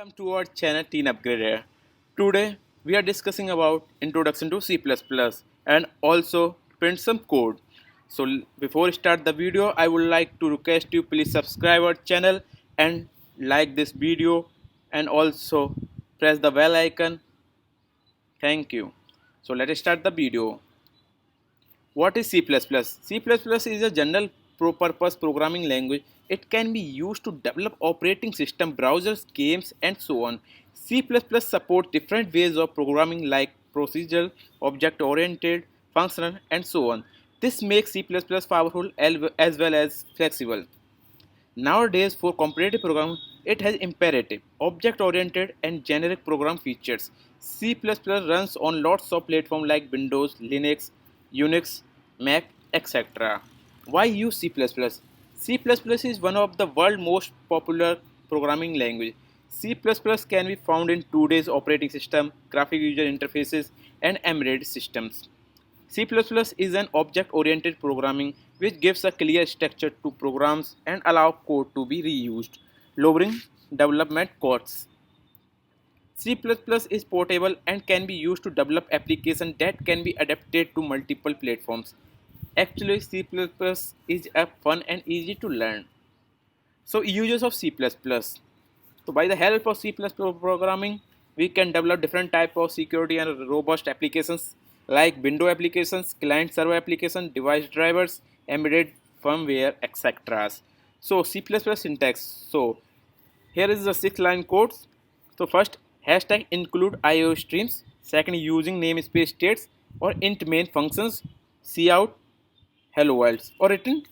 Welcome to our channel TeenUpgrader. Today we are discussing about introduction to C++ and also print some code. So before we start the video, I would like to request you please subscribe our channel and like this video and also press the bell icon. Thank you. So let us start the video. What is C++? C++ is a general purpose programming language. It can be used to develop operating system, browsers, games, and so on. C++ supports different ways of programming like procedural, object-oriented, functional, and so on. This makes C++ powerful as well as flexible. Nowadays, for competitive programming, it has imperative, object-oriented, and generic program features. C++ runs on lots of platforms like Windows, Linux, Unix, Mac, etc. Why use C++? C++ is one of the world's most popular programming language. C++ can be found in today's operating system, graphic user interfaces, and embedded systems. C++ is an object-oriented programming which gives a clear structure to programs and allow code to be reused, lowering development costs. C++ is portable and can be used to develop applications that can be adapted to multiple platforms. Actually, C++ is a fun and easy to learn. So, uses of C++. So, by the help of C++ programming, we can develop different type of security and robust applications like window applications, client-server applications, device drivers, embedded firmware, etc. So, C++ syntax. So, here is the 6-line code. So, first, hashtag include IO streams. Second, using namespace states or int main functions, cout hello world or written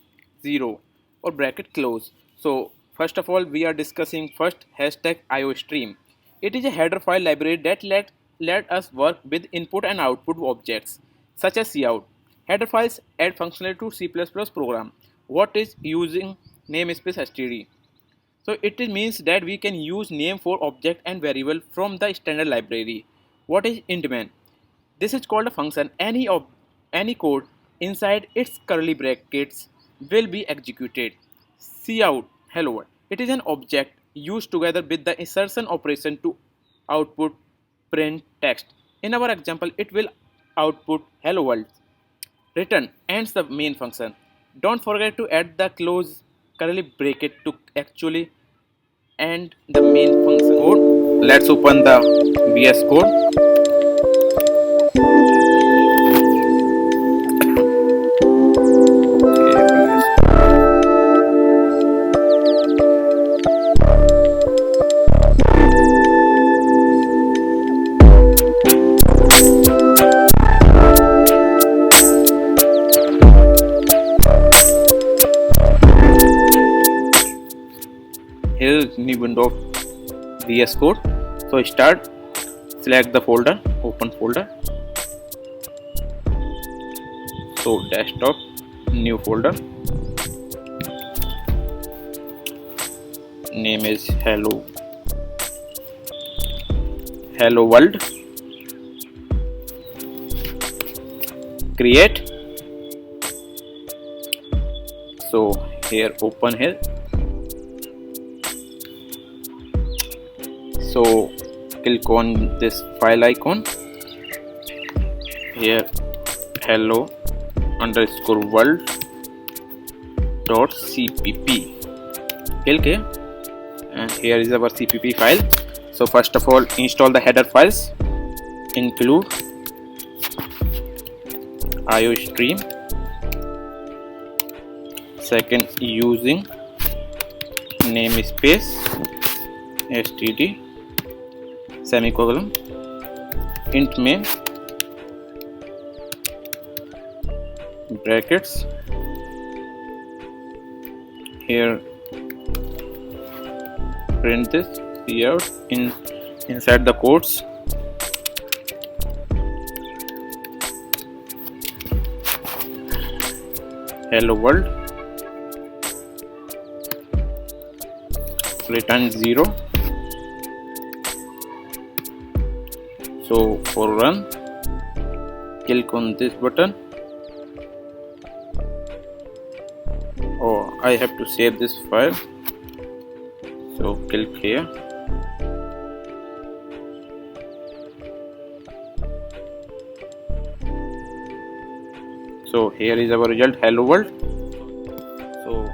0 or bracket close. So first of all we are discussing first hashtag IOStream. It is a header file library that let us work with input and output objects such as cout. Header files add functionality to C++ program. What is using namespace std? So it means that we can use name for object and variable from the standard library. What is int main? This is called a function. Any code inside its curly brackets will be executed. Cout hello world. It is an object used together with the insertion operation to output print text. In our example, it will output hello world. Return ends the main function. Don't forget to add the close curly bracket to actually end the main function code. Let's open the VS Code. Here is new window of VS Code. So start, select the folder, open folder. So desktop, new folder. Name is hello world. Create. So here open here. So click on this file icon. Here hello underscore world dot cpp. Click here and here is our cpp file. So first of all install the header files, include IOStream. Second, using namespace std semicolon int main brackets. Here print this cout inside the quotes. Hello world. Return 0. So for run, click on this button. I have to save this file, so click here So here is our result, hello world. So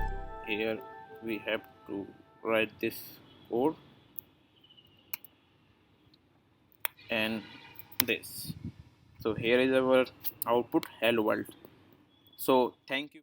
here we have to write this code and this. So here is our output, hello world. So thank you.